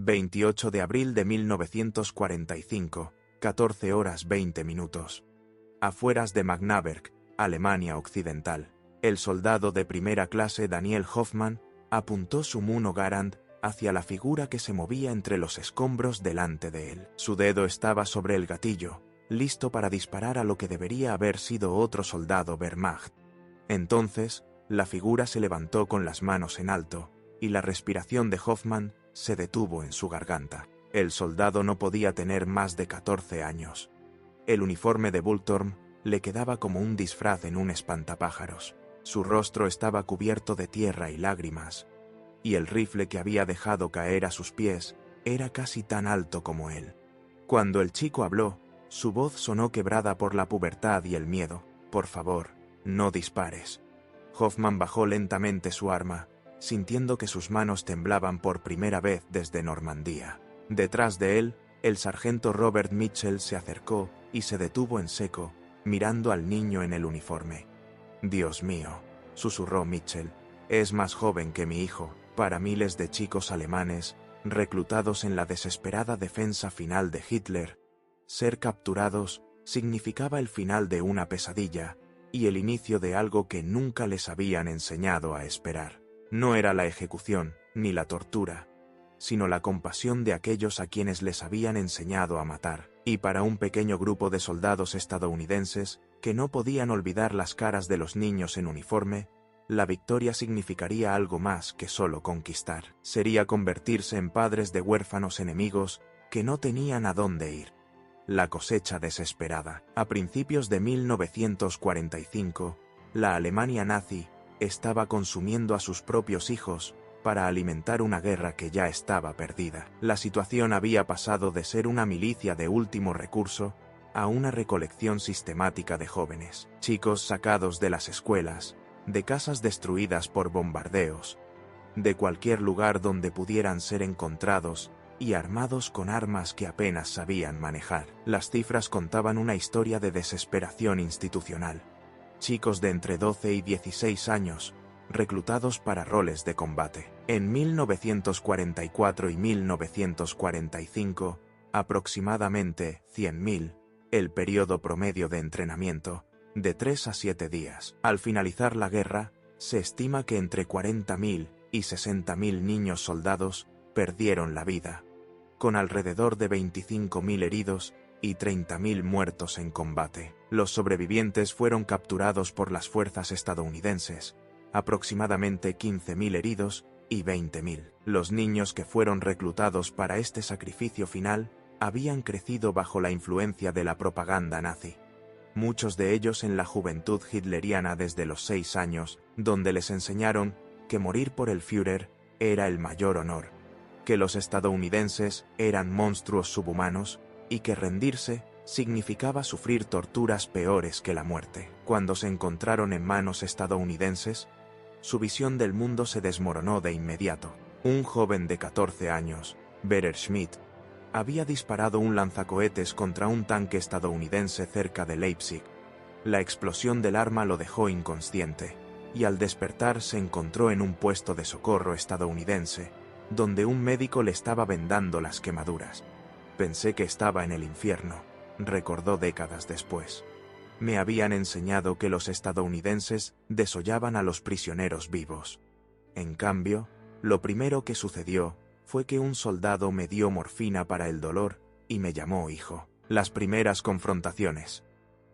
28 de abril de 1945, 14 horas 20 minutos. Afueras de Magnaberg, Alemania Occidental. El soldado de primera clase Daniel Hoffmann apuntó su Mono Garand hacia la figura que se movía entre los escombros delante de él. Su dedo estaba sobre el gatillo, listo para disparar a lo que debería haber sido otro soldado Wehrmacht. Entonces, la figura se levantó con las manos en alto, y la respiración de Hoffmann se detuvo en su garganta. El soldado no podía tener más de 14 años. El uniforme de Bulltorm le quedaba como un disfraz en un espantapájaros. Su rostro estaba cubierto de tierra y lágrimas, y el rifle que había dejado caer a sus pies era casi tan alto como él. Cuando el chico habló, su voz sonó quebrada por la pubertad y el miedo. «Por favor, no dispares». Hoffmann bajó lentamente su arma, sintiendo que sus manos temblaban por primera vez desde Normandía. Detrás de él, el sargento Robert Mitchell se acercó y se detuvo en seco, mirando al niño en el uniforme. «Dios mío», susurró Mitchell, «es más joven que mi hijo». Para miles de chicos alemanes, reclutados en la desesperada defensa final de Hitler, ser capturados significaba el final de una pesadilla y el inicio de algo que nunca les habían enseñado a esperar. No era la ejecución, ni la tortura, sino la compasión de aquellos a quienes les habían enseñado a matar. Y para un pequeño grupo de soldados estadounidenses que no podían olvidar las caras de los niños en uniforme, la victoria significaría algo más que solo conquistar. Sería convertirse en padres de huérfanos enemigos que no tenían a dónde ir. La cosecha desesperada. A principios de 1945, la Alemania nazi estaba consumiendo a sus propios hijos para alimentar una guerra que ya estaba perdida. La situación había pasado de ser una milicia de último recurso a una recolección sistemática de jóvenes, chicos sacados de las escuelas, de casas destruidas por bombardeos, de cualquier lugar donde pudieran ser encontrados y armados con armas que apenas sabían manejar. Las cifras contaban una historia de desesperación institucional. Chicos de entre 12 y 16 años, reclutados para roles de combate. En 1944 y 1945, aproximadamente 100.000, el periodo promedio de entrenamiento, de 3 a 7 días. Al finalizar la guerra, se estima que entre 40.000 y 60.000 niños soldados perdieron la vida, con alrededor de 25.000 heridos y 30.000 muertos en combate. Los sobrevivientes fueron capturados por las fuerzas estadounidenses, aproximadamente 15.000 heridos y 20.000. Los niños que fueron reclutados para este sacrificio final habían crecido bajo la influencia de la propaganda nazi. Muchos de ellos en la juventud hitleriana desde los 6 años, donde les enseñaron que morir por el Führer era el mayor honor, que los estadounidenses eran monstruos subhumanos y que rendirse significaba sufrir torturas peores que la muerte. Cuando se encontraron en manos estadounidenses, su visión del mundo se desmoronó de inmediato. Un joven de 14 años, Werner Schmidt, había disparado un lanzacohetes contra un tanque estadounidense cerca de Leipzig. La explosión del arma lo dejó inconsciente, y al despertar se encontró en un puesto de socorro estadounidense, donde un médico le estaba vendando las quemaduras. «Pensé que estaba en el infierno», recordó décadas después. «Me habían enseñado que los estadounidenses desollaban a los prisioneros vivos. En cambio, lo primero que sucedió fue que un soldado me dio morfina para el dolor y me llamó hijo». Las primeras confrontaciones.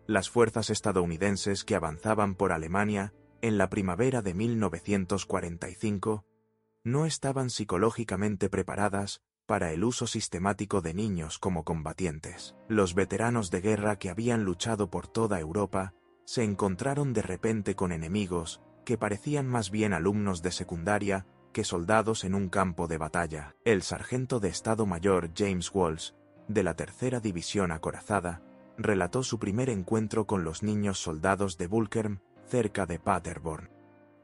Las fuerzas estadounidenses que avanzaban por Alemania en la primavera de 1945 no estaban psicológicamente preparadas para el uso sistemático de niños como combatientes. Los veteranos de guerra que habían luchado por toda Europa se encontraron de repente con enemigos que parecían más bien alumnos de secundaria que soldados en un campo de batalla. El sargento de Estado Mayor James Walsh, de la tercera división acorazada, relató su primer encuentro con los niños soldados de Bulkerm, cerca de Paderborn.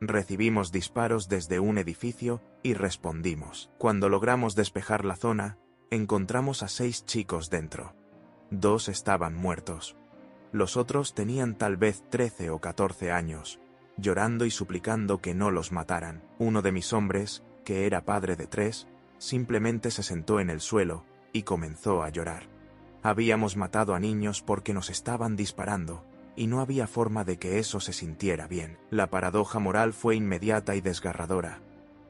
«Recibimos disparos desde un edificio y respondimos. Cuando logramos despejar la zona, encontramos a 6 chicos dentro. 2 estaban muertos. Los otros tenían tal vez 13 o 14 años, llorando y suplicando que no los mataran. Uno de mis hombres, que era padre de 3, simplemente se sentó en el suelo y comenzó a llorar. Habíamos matado a niños porque nos estaban disparando, y no había forma de que eso se sintiera bien. La paradoja moral fue inmediata y desgarradora.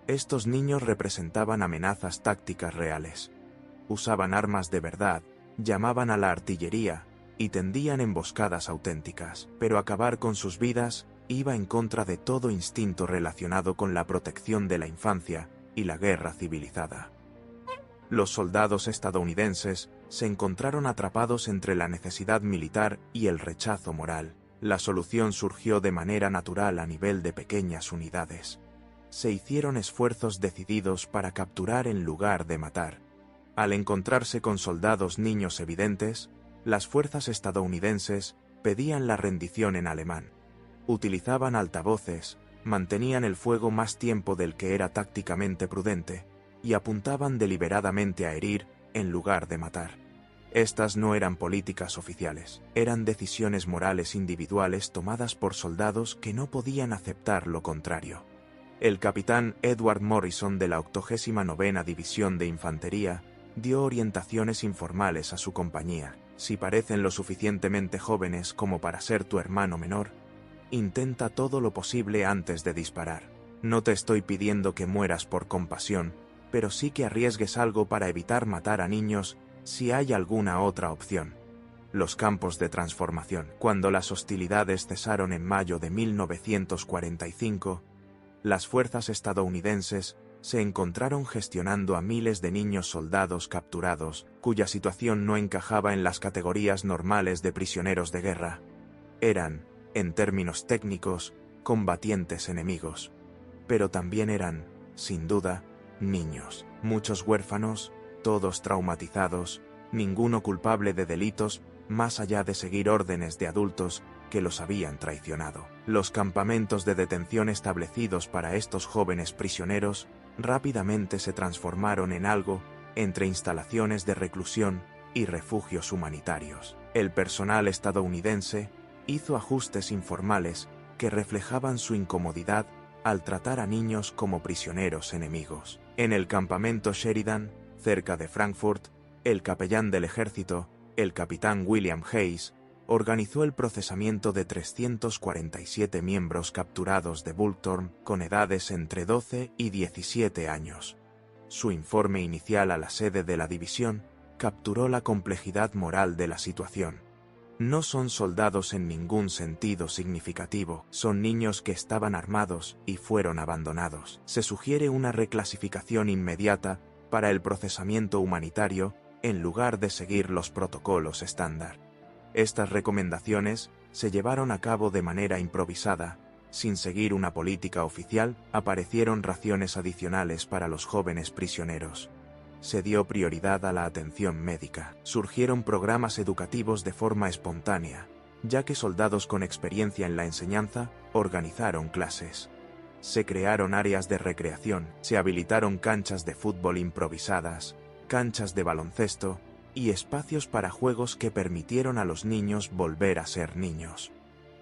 Estos niños representaban amenazas tácticas reales. Usaban armas de verdad, llamaban a la artillería, y tendían emboscadas auténticas. Pero acabar con sus vidas iba en contra de todo instinto relacionado con la protección de la infancia y la guerra civilizada. Los soldados estadounidenses se encontraron atrapados entre la necesidad militar y el rechazo moral. La solución surgió de manera natural a nivel de pequeñas unidades. Se hicieron esfuerzos decididos para capturar en lugar de matar. Al encontrarse con soldados niños evidentes, las fuerzas estadounidenses pedían la rendición en alemán. Utilizaban altavoces, mantenían el fuego más tiempo del que era tácticamente prudente, y apuntaban deliberadamente a herir en lugar de matar. Estas no eran políticas oficiales, eran decisiones morales individuales tomadas por soldados que no podían aceptar lo contrario. El capitán Edward Morrison de la 89ª División de Infantería dio orientaciones informales a su compañía. Si parecen lo suficientemente jóvenes como para ser tu hermano menor, intenta todo lo posible antes de disparar. No te estoy pidiendo que mueras por compasión, pero sí que arriesgues algo para evitar matar a niños si hay alguna otra opción. Los campos de transformación. Cuando las hostilidades cesaron en mayo de 1945, las fuerzas estadounidenses se encontraron gestionando a miles de niños soldados capturados, cuya situación no encajaba en las categorías normales de prisioneros de guerra. Eran, en términos técnicos, combatientes enemigos. Pero también eran, sin duda, niños, muchos huérfanos, todos traumatizados, ninguno culpable de delitos más allá de seguir órdenes de adultos que los habían traicionado. Los campamentos de detención establecidos para estos jóvenes prisioneros rápidamente se transformaron en algo entre instalaciones de reclusión y refugios humanitarios. El personal estadounidense hizo ajustes informales que reflejaban su incomodidad al tratar a niños como prisioneros enemigos. En el campamento Sheridan, cerca de Frankfurt, el capellán del ejército, el capitán William Hayes, organizó el procesamiento de 347 miembros capturados de Bullthorn con edades entre 12 y 17 años. Su informe inicial a la sede de la división capturó la complejidad moral de la situación. No son soldados en ningún sentido significativo, son niños que estaban armados y fueron abandonados. Se sugiere una reclasificación inmediata para el procesamiento humanitario en lugar de seguir los protocolos estándar. Estas recomendaciones se llevaron a cabo de manera improvisada, sin seguir una política oficial. Aparecieron raciones adicionales para los jóvenes prisioneros. Se dio prioridad a la atención médica. Surgieron programas educativos de forma espontánea, ya que soldados con experiencia en la enseñanza organizaron clases. Se crearon áreas de recreación, se habilitaron canchas de fútbol improvisadas, canchas de baloncesto y espacios para juegos que permitieron a los niños volver a ser niños.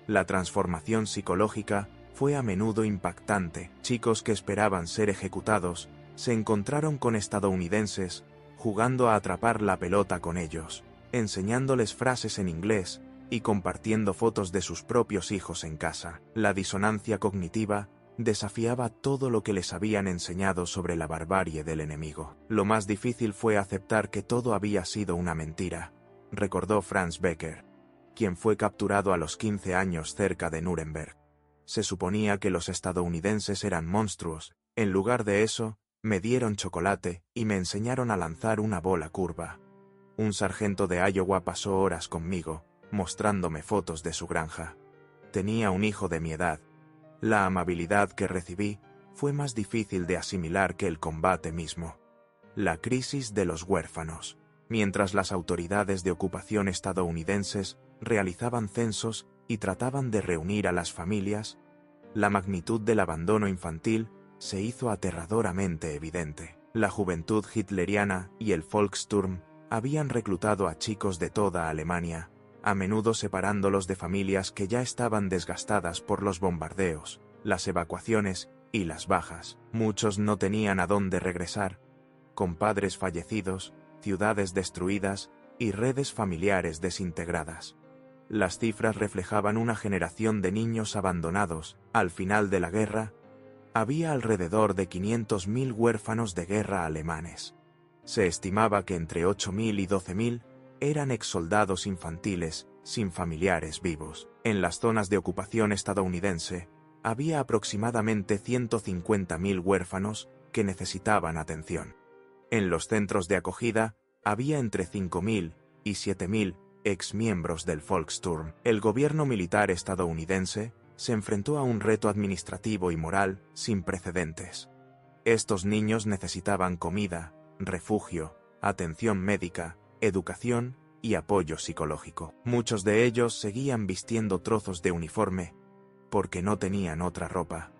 La transformación psicológica fue a menudo impactante. Chicos que esperaban ser ejecutados se encontraron con estadounidenses jugando a atrapar la pelota con ellos, enseñándoles frases en inglés y compartiendo fotos de sus propios hijos en casa. La disonancia cognitiva desafiaba todo lo que les habían enseñado sobre la barbarie del enemigo. Lo más difícil fue aceptar que todo había sido una mentira, recordó Franz Becker, quien fue capturado a los 15 años cerca de Nuremberg. Se suponía que los estadounidenses eran monstruos. En lugar de eso, me dieron chocolate y me enseñaron a lanzar una bola curva. Un sargento de Iowa pasó horas conmigo, mostrándome fotos de su granja. Tenía un hijo de mi edad. La amabilidad que recibí fue más difícil de asimilar que el combate mismo. La crisis de los huérfanos. Mientras las autoridades de ocupación estadounidenses realizaban censos y trataban de reunir a las familias, la magnitud del abandono infantil se hizo aterradoramente evidente. La juventud hitleriana y el Volkssturm habían reclutado a chicos de toda Alemania, a menudo separándolos de familias que ya estaban desgastadas por los bombardeos, las evacuaciones y las bajas. Muchos no tenían a dónde regresar, con padres fallecidos, ciudades destruidas y redes familiares desintegradas. Las cifras reflejaban una generación de niños abandonados. Al final de la guerra, había alrededor de 500.000 huérfanos de guerra alemanes. Se estimaba que entre 8.000 y 12.000 eran exsoldados infantiles, sin familiares vivos. En las zonas de ocupación estadounidense, había aproximadamente 150.000 huérfanos que necesitaban atención. En los centros de acogida, había entre 5.000 y 7.000 exmiembros del Volkssturm. El gobierno militar estadounidense se enfrentó a un reto administrativo y moral sin precedentes. Estos niños necesitaban comida, refugio, atención médica, educación y apoyo psicológico. Muchos de ellos seguían vistiendo trozos de uniforme porque no tenían otra ropa.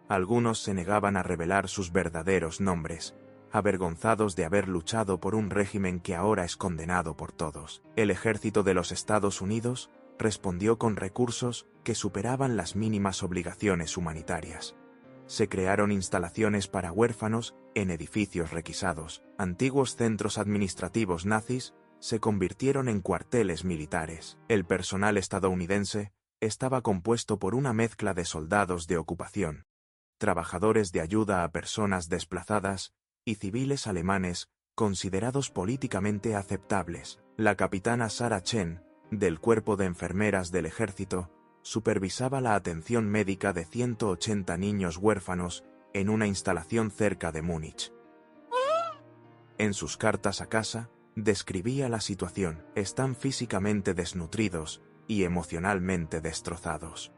Algunos se negaban a revelar sus verdaderos nombres, avergonzados de haber luchado por un régimen que ahora es condenado por todos. El ejército de los Estados Unidos respondió con recursos que superaban las mínimas obligaciones humanitarias. Se crearon instalaciones para huérfanos en edificios requisados. Antiguos centros administrativos nazis se convirtieron en cuarteles militares. El personal estadounidense estaba compuesto por una mezcla de soldados de ocupación, trabajadores de ayuda a personas desplazadas y civiles alemanes considerados políticamente aceptables. La capitana Sarah Chen, del cuerpo de enfermeras del ejército, supervisaba la atención médica de 180 niños huérfanos en una instalación cerca de Múnich. En sus cartas a casa, describía la situación. Están físicamente desnutridos y emocionalmente destrozados.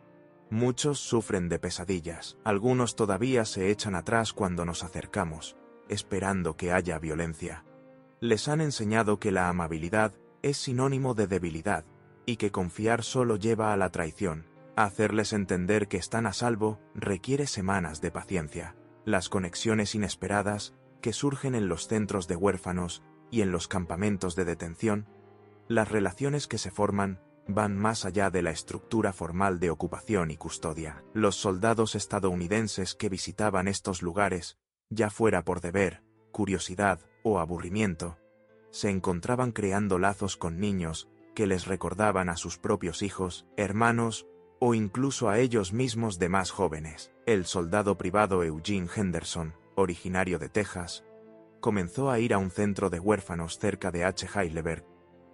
Muchos sufren de pesadillas. Algunos todavía se echan atrás cuando nos acercamos, esperando que haya violencia. Les han enseñado que la amabilidad es sinónimo de debilidad, y que confiar solo lleva a la traición. Hacerles entender que están a salvo requiere semanas de paciencia. Las conexiones inesperadas que surgen en los centros de huérfanos y en los campamentos de detención, las relaciones que se forman van más allá de la estructura formal de ocupación y custodia. Los soldados estadounidenses que visitaban estos lugares, ya fuera por deber, curiosidad o aburrimiento, se encontraban creando lazos con niños que les recordaban a sus propios hijos, hermanos o incluso a ellos mismos de más jóvenes. El soldado privado Eugene Henderson, originario de Texas, comenzó a ir a un centro de huérfanos cerca de Heidelberg,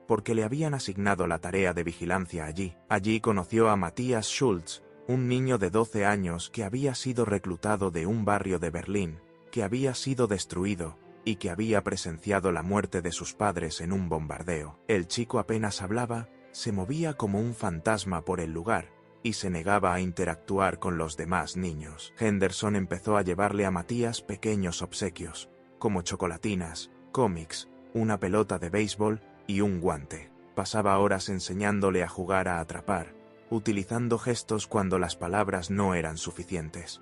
porque le habían asignado la tarea de vigilancia allí. Allí conoció a Matthias Schulz, un niño de 12 años que había sido reclutado de un barrio de Berlín, que había sido destruido, y que había presenciado la muerte de sus padres en un bombardeo. El chico apenas hablaba, se movía como un fantasma por el lugar, y se negaba a interactuar con los demás niños. Henderson empezó a llevarle a Matthias pequeños obsequios, como chocolatinas, cómics, una pelota de béisbol y un guante. Pasaba horas enseñándole a jugar a atrapar, utilizando gestos cuando las palabras no eran suficientes.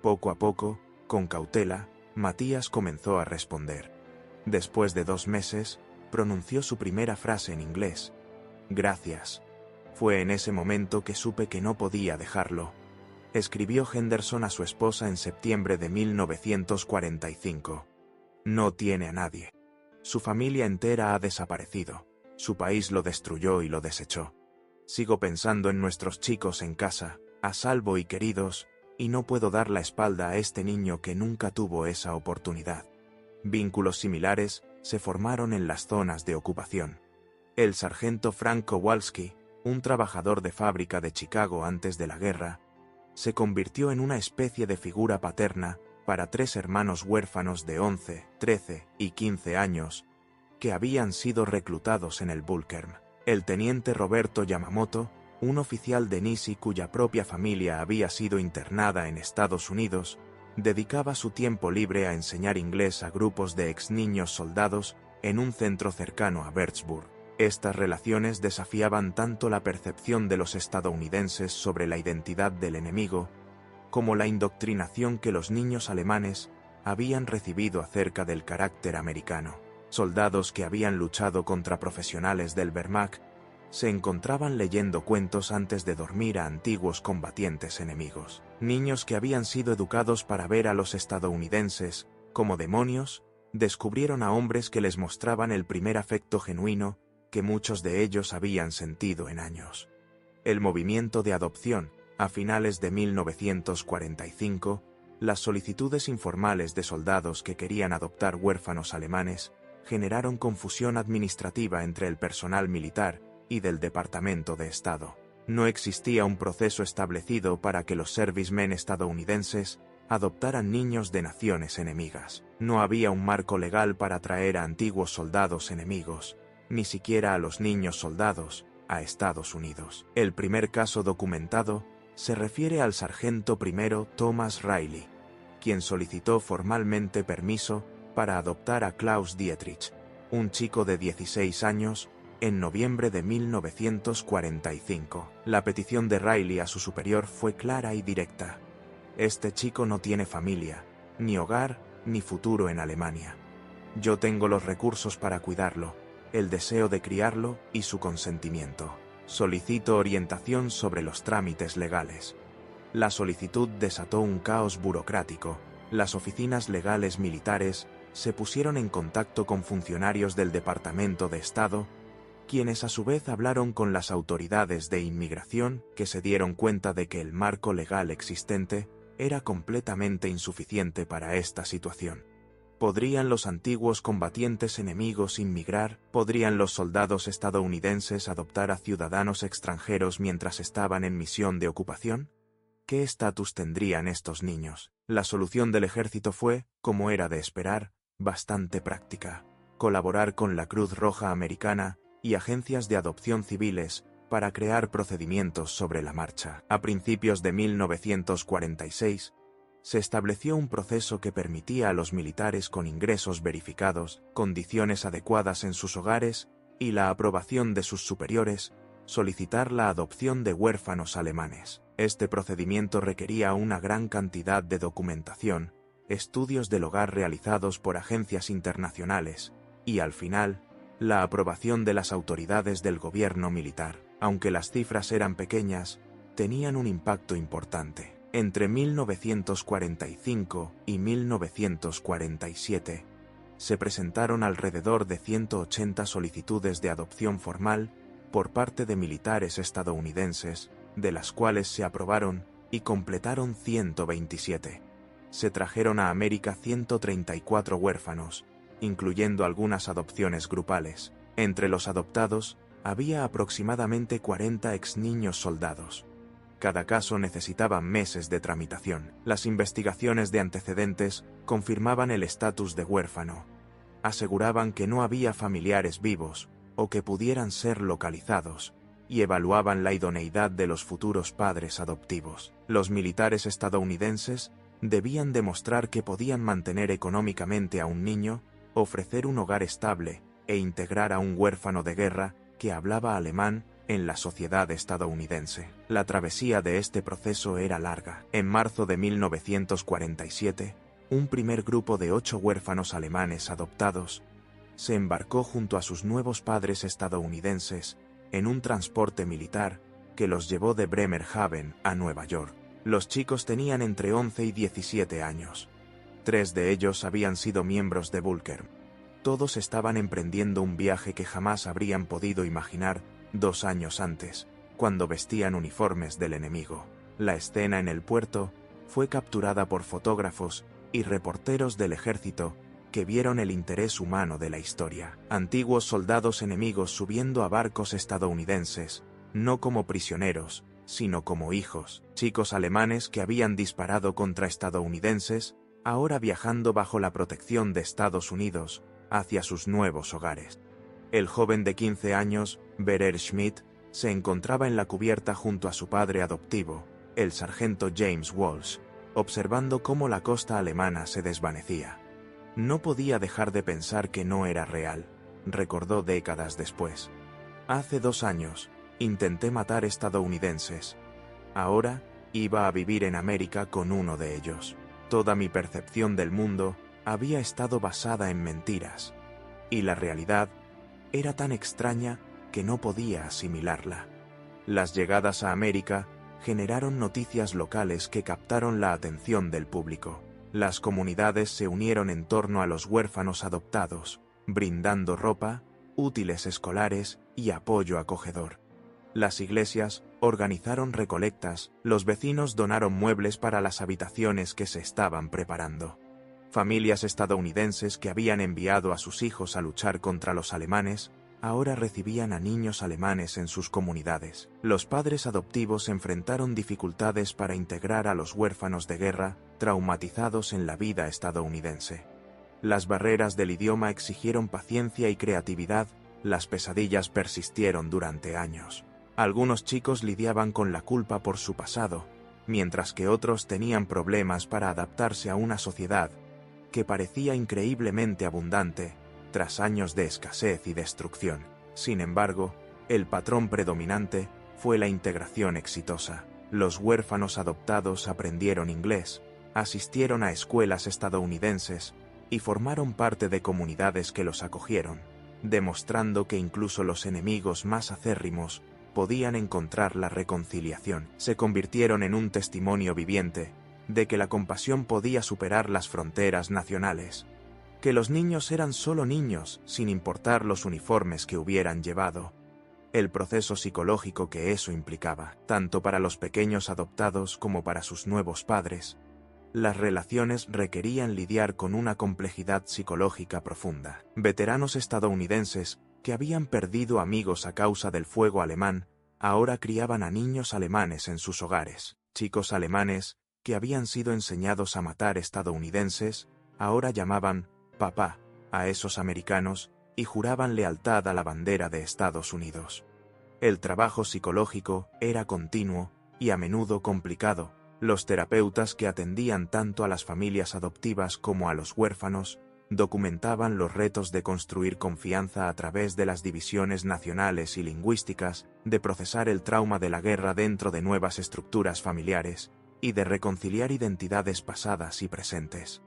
Poco a poco, con cautela, Matthias comenzó a responder. Después de 2 meses, pronunció su primera frase en inglés: «Gracias». Fue en ese momento que supe que no podía dejarlo. Escribió Henderson a su esposa en septiembre de 1945. No tiene a nadie. Su familia entera ha desaparecido. Su país lo destruyó y lo desechó. Sigo pensando en nuestros chicos en casa, a salvo y queridos, y no puedo dar la espalda a este niño que nunca tuvo esa oportunidad. Vínculos similares se formaron en las zonas de ocupación. El sargento Frank Kowalski, un trabajador de fábrica de Chicago antes de la guerra, se convirtió en una especie de figura paterna para 3 hermanos huérfanos de 11, 13 y 15 años que habían sido reclutados en el Bulkerm. El teniente Roberto Yamamoto, un oficial de Nisi cuya propia familia había sido internada en Estados Unidos, dedicaba su tiempo libre a enseñar inglés a grupos de ex niños soldados en un centro cercano a Würzburg. Estas relaciones desafiaban tanto la percepción de los estadounidenses sobre la identidad del enemigo, como la indoctrinación que los niños alemanes habían recibido acerca del carácter americano. Soldados que habían luchado contra profesionales del Wehrmacht se encontraban leyendo cuentos antes de dormir a antiguos combatientes enemigos. Niños que habían sido educados para ver a los estadounidenses como demonios descubrieron a hombres que les mostraban el primer afecto genuino que muchos de ellos habían sentido en años. El movimiento de adopción, a finales de 1945, las solicitudes informales de soldados que querían adoptar huérfanos alemanes, generaron confusión administrativa entre el personal militar y del Departamento de Estado. No existía un proceso establecido para que los servicemen estadounidenses adoptaran niños de naciones enemigas. No había un marco legal para traer a antiguos soldados enemigos, ni siquiera a los niños soldados, a Estados Unidos. El primer caso documentado se refiere al sargento primero Thomas Riley, quien solicitó formalmente permiso para adoptar a Klaus Dietrich, un chico de 16 años, en noviembre de 1945. La petición de Riley a su superior fue clara y directa. Este chico no tiene familia, ni hogar, ni futuro en Alemania. Yo tengo los recursos para cuidarlo, el deseo de criarlo y su consentimiento. Solicito orientación sobre los trámites legales. La solicitud desató un caos burocrático. Las oficinas legales militares se pusieron en contacto con funcionarios del Departamento de Estado, quienes a su vez hablaron con las autoridades de inmigración, que se dieron cuenta de que el marco legal existente era completamente insuficiente para esta situación. ¿Podrían los antiguos combatientes enemigos inmigrar? ¿Podrían los soldados estadounidenses adoptar a ciudadanos extranjeros mientras estaban en misión de ocupación? ¿Qué estatus tendrían estos niños? La solución del ejército fue, como era de esperar, bastante práctica: colaborar con la Cruz Roja Americana y agencias de adopción civiles para crear procedimientos sobre la marcha. A principios de 1946, se estableció un proceso que permitía a los militares con ingresos verificados, condiciones adecuadas en sus hogares y la aprobación de sus superiores, solicitar la adopción de huérfanos alemanes. Este procedimiento requería una gran cantidad de documentación, estudios del hogar realizados por agencias internacionales y, al final, la aprobación de las autoridades del gobierno militar. Aunque las cifras eran pequeñas, tenían un impacto importante. Entre 1945 y 1947, se presentaron alrededor de 180 solicitudes de adopción formal por parte de militares estadounidenses, de las cuales se aprobaron y completaron 127. Se trajeron a América 134 huérfanos, incluyendo algunas adopciones grupales. Entre los adoptados, había aproximadamente 40 ex-niños soldados. Cada caso necesitaba meses de tramitación. Las investigaciones de antecedentes confirmaban el estatus de huérfano. Aseguraban que no había familiares vivos o que pudieran ser localizados, y evaluaban la idoneidad de los futuros padres adoptivos. Los militares estadounidenses debían demostrar que podían mantener económicamente a un niño, ofrecer un hogar estable e integrar a un huérfano de guerra que hablaba alemán en la sociedad estadounidense. La travesía de este proceso era larga. En marzo de 1947, un primer grupo de 8 huérfanos alemanes adoptados se embarcó junto a sus nuevos padres estadounidenses en un transporte militar que los llevó de Bremerhaven a Nueva York. Los chicos tenían entre 11 y 17 años. 3 de ellos habían sido miembros de Volker. Todos estaban emprendiendo un viaje que jamás habrían podido imaginar 2 años antes, cuando vestían uniformes del enemigo. La escena en el puerto fue capturada por fotógrafos y reporteros del ejército que vieron el interés humano de la historia. Antiguos soldados enemigos subiendo a barcos estadounidenses, no como prisioneros, sino como hijos. Chicos alemanes que habían disparado contra estadounidenses, ahora viajando bajo la protección de Estados Unidos, hacia sus nuevos hogares. El joven de 15 años, Berer Schmidt, se encontraba en la cubierta junto a su padre adoptivo, el sargento James Walsh, observando cómo la costa alemana se desvanecía. No podía dejar de pensar que no era real, recordó décadas después. Hace 2 años, intenté matar estadounidenses. Ahora, iba a vivir en América con uno de ellos. Toda mi percepción del mundo había estado basada en mentiras, y la realidad era tan extraña que no podía asimilarla. Las llegadas a América generaron noticias locales que captaron la atención del público. Las comunidades se unieron en torno a los huérfanos adoptados, brindando ropa, útiles escolares y apoyo acogedor. Las iglesias organizaron recolectas, los vecinos donaron muebles para las habitaciones que se estaban preparando. Familias estadounidenses que habían enviado a sus hijos a luchar contra los alemanes, ahora recibían a niños alemanes en sus comunidades. Los padres adoptivos enfrentaron dificultades para integrar a los huérfanos de guerra, traumatizados en la vida estadounidense. Las barreras del idioma exigieron paciencia y creatividad, las pesadillas persistieron durante años. Algunos chicos lidiaban con la culpa por su pasado, mientras que otros tenían problemas para adaptarse a una sociedad que parecía increíblemente abundante, tras años de escasez y destrucción. Sin embargo, el patrón predominante fue la integración exitosa. Los huérfanos adoptados aprendieron inglés, asistieron a escuelas estadounidenses y formaron parte de comunidades que los acogieron, demostrando que incluso los enemigos más acérrimos podían encontrar la reconciliación. Se convirtieron en un testimonio viviente de que la compasión podía superar las fronteras nacionales, que los niños eran solo niños, sin importar los uniformes que hubieran llevado. El proceso psicológico que eso implicaba, tanto para los pequeños adoptados como para sus nuevos padres. Las relaciones requerían lidiar con una complejidad psicológica profunda. Veteranos estadounidenses, que habían perdido amigos a causa del fuego alemán, ahora criaban a niños alemanes en sus hogares. Chicos alemanes, que habían sido enseñados a matar estadounidenses, ahora llamaban «papá» a esos americanos y juraban lealtad a la bandera de Estados Unidos. El trabajo psicológico era continuo y a menudo complicado. Los terapeutas que atendían tanto a las familias adoptivas como a los huérfanos documentaban los retos de construir confianza a través de las divisiones nacionales y lingüísticas, de procesar el trauma de la guerra dentro de nuevas estructuras familiares y de reconciliar identidades pasadas y presentes.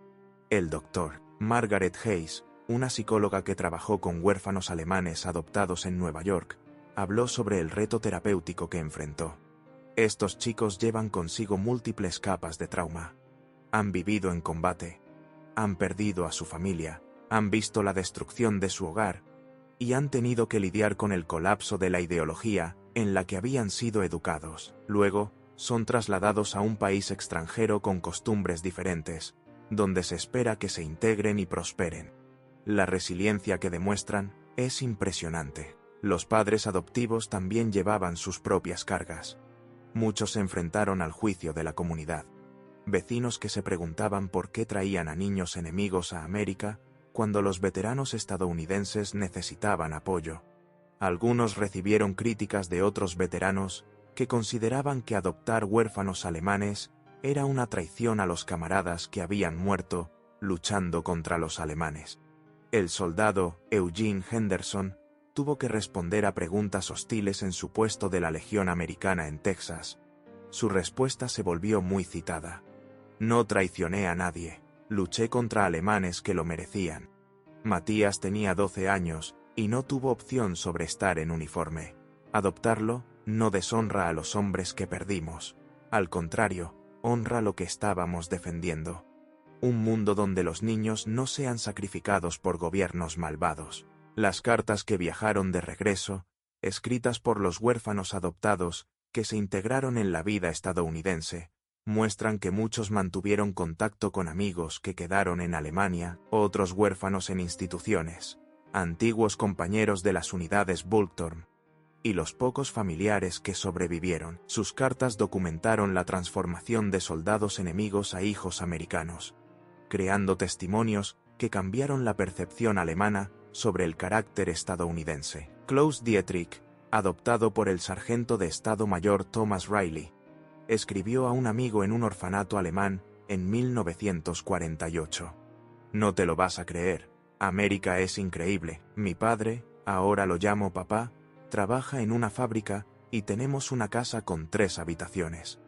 El Dr. Margaret Hayes, una psicóloga que trabajó con huérfanos alemanes adoptados en Nueva York, habló sobre el reto terapéutico que enfrentó. Estos chicos llevan consigo múltiples capas de trauma. Han vivido en combate, han perdido a su familia, han visto la destrucción de su hogar y han tenido que lidiar con el colapso de la ideología en la que habían sido educados. Luego, son trasladados a un país extranjero con costumbres diferentes, donde se espera que se integren y prosperen. La resiliencia que demuestran es impresionante. Los padres adoptivos también llevaban sus propias cargas. Muchos se enfrentaron al juicio de la comunidad. Vecinos que se preguntaban por qué traían a niños enemigos a América cuando los veteranos estadounidenses necesitaban apoyo. Algunos recibieron críticas de otros veteranos que consideraban que adoptar huérfanos alemanes era una traición a los camaradas que habían muerto luchando contra los alemanes. El soldado Eugene Henderson tuvo que responder a preguntas hostiles en su puesto de la Legión Americana en Texas. Su respuesta se volvió muy citada. «No traicioné a nadie, luché contra alemanes que lo merecían». Matías tenía 12 años y no tuvo opción sobre estar en uniforme. Adoptarlo no deshonra a los hombres que perdimos. Al contrario, honra lo que estábamos defendiendo. Un mundo donde los niños no sean sacrificados por gobiernos malvados. Las cartas que viajaron de regreso, escritas por los huérfanos adoptados que se integraron en la vida estadounidense, muestran que muchos mantuvieron contacto con amigos que quedaron en Alemania, otros huérfanos en instituciones, antiguos compañeros de las unidades Bulltorm, y los pocos familiares que sobrevivieron. Sus cartas documentaron la transformación de soldados enemigos a hijos americanos, creando testimonios que cambiaron la percepción alemana sobre el carácter estadounidense. Klaus Dietrich, adoptado por el sargento de Estado Mayor Thomas Riley, escribió a un amigo en un orfanato alemán en 1948. «No te lo vas a creer, América es increíble. Mi padre, ahora lo llamo papá, trabaja en una fábrica y tenemos una casa con 3 habitaciones.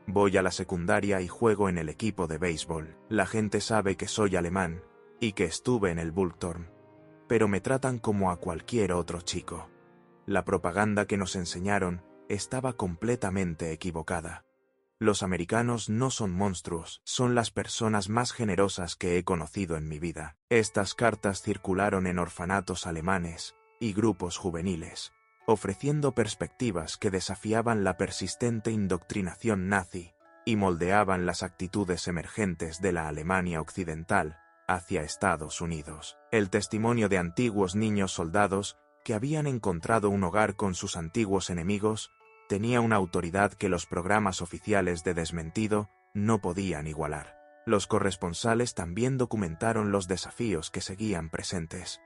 Voy a la secundaria y juego en el equipo de béisbol. La gente sabe que soy alemán y que estuve en el Bulltorm, pero me tratan como a cualquier otro chico. La propaganda que nos enseñaron estaba completamente equivocada. Los americanos no son monstruos, son las personas más generosas que he conocido en mi vida. Estas cartas circularon en orfanatos alemanes y grupos juveniles, ofreciendo perspectivas que desafiaban la persistente indoctrinación nazi y moldeaban las actitudes emergentes de la Alemania occidental hacia Estados Unidos. El testimonio de antiguos niños soldados que habían encontrado un hogar con sus antiguos enemigos tenía una autoridad que los programas oficiales de desmentido no podían igualar. Los corresponsales también documentaron los desafíos que seguían presentes.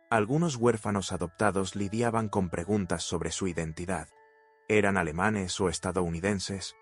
Algunos huérfanos adoptados lidiaban con preguntas sobre su identidad. ¿Eran alemanes o estadounidenses?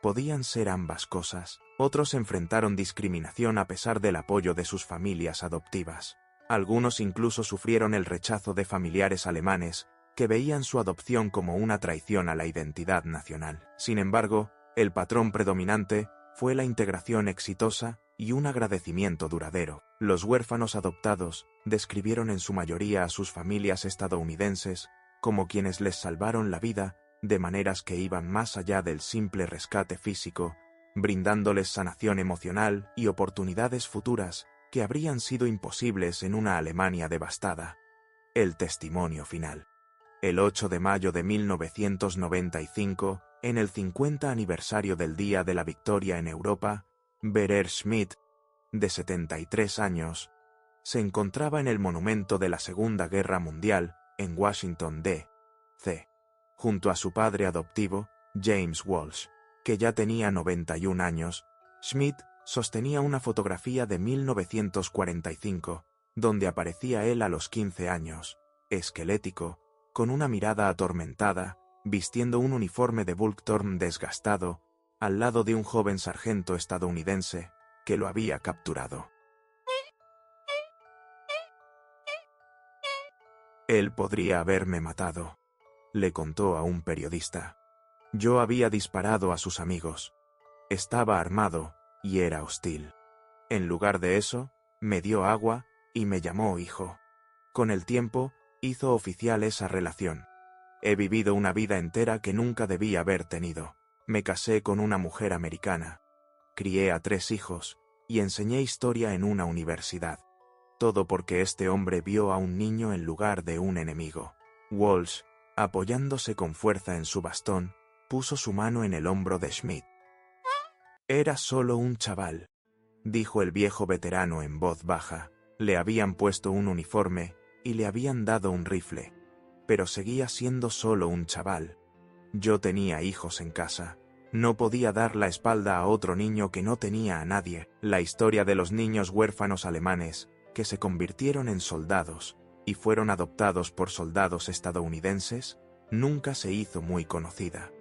Podían ser ambas cosas. Otros enfrentaron discriminación a pesar del apoyo de sus familias adoptivas. Algunos incluso sufrieron el rechazo de familiares alemanes que veían su adopción como una traición a la identidad nacional. Sin embargo, el patrón predominante fue la integración exitosa y un agradecimiento duradero. Los huérfanos adoptados describieron en su mayoría a sus familias estadounidenses como quienes les salvaron la vida de maneras que iban más allá del simple rescate físico, brindándoles sanación emocional y oportunidades futuras que habrían sido imposibles en una Alemania devastada. El testimonio final. El 8 de mayo de 1995, en el 50 aniversario del Día de la Victoria en Europa, Berer Schmidt, de 73 años, se encontraba en el monumento de la Segunda Guerra Mundial, en Washington, D.C., junto a su padre adoptivo, James Walsh, que ya tenía 91 años. Schmidt sostenía una fotografía de 1945, donde aparecía él a los 15 años, esquelético, con una mirada atormentada, vistiendo un uniforme de Volkssturm desgastado, al lado de un joven sargento estadounidense que lo había capturado. Él podría haberme matado, le contó a un periodista. Yo había disparado a sus amigos. Estaba armado y era hostil. En lugar de eso, me dio agua y me llamó hijo. Con el tiempo, hizo oficial esa relación. He vivido una vida entera que nunca debí haber tenido. Me casé con una mujer americana. Crié a 3 hijos y enseñé historia en una universidad. Todo porque este hombre vio a un niño en lugar de un enemigo. Walsh, apoyándose con fuerza en su bastón, puso su mano en el hombro de Schmidt. Era solo un chaval, dijo el viejo veterano en voz baja. Le habían puesto un uniforme y le habían dado un rifle, pero seguía siendo solo un chaval. Yo tenía hijos en casa. No podía dar la espalda a otro niño que no tenía a nadie. La historia de los niños huérfanos alemanes que se convirtieron en soldados y fueron adoptados por soldados estadounidenses nunca se hizo muy conocida.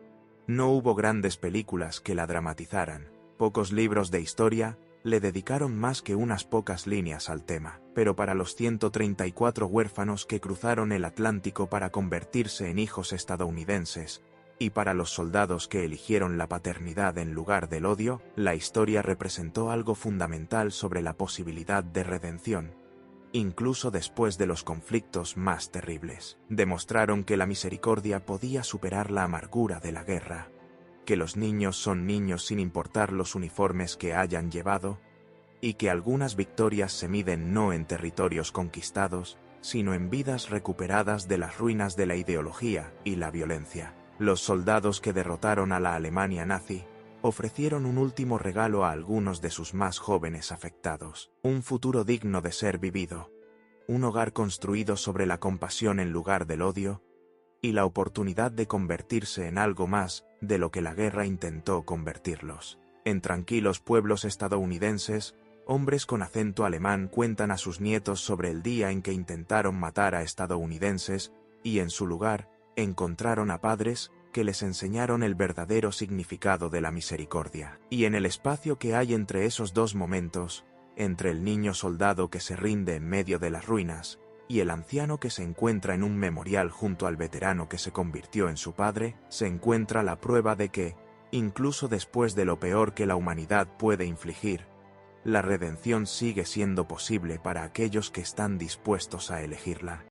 No hubo grandes películas que la dramatizaran. Pocos libros de historia le dedicaron más que unas pocas líneas al tema, pero para los 134 huérfanos que cruzaron el Atlántico para convertirse en hijos estadounidenses, y para los soldados que eligieron la paternidad en lugar del odio, la historia representó algo fundamental sobre la posibilidad de redención. Incluso después de los conflictos más terribles, demostraron que la misericordia podía superar la amargura de la guerra, que los niños son niños sin importar los uniformes que hayan llevado, y que algunas victorias se miden no en territorios conquistados, sino en vidas recuperadas de las ruinas de la ideología y la violencia. Los soldados que derrotaron a la Alemania nazi ofrecieron un último regalo a algunos de sus más jóvenes afectados: un futuro digno de ser vivido, un hogar construido sobre la compasión en lugar del odio, y la oportunidad de convertirse en algo más de lo que la guerra intentó convertirlos. En tranquilos pueblos estadounidenses, hombres con acento alemán cuentan a sus nietos sobre el día en que intentaron matar a estadounidenses y en su lugar encontraron a padres que les enseñaron el verdadero significado de la misericordia. Y en el espacio que hay entre esos dos momentos, entre el niño soldado que se rinde en medio de las ruinas y el anciano que se encuentra en un memorial junto al veterano que se convirtió en su padre, se encuentra la prueba de que, incluso después de lo peor que la humanidad puede infligir, la redención sigue siendo posible para aquellos que están dispuestos a elegirla.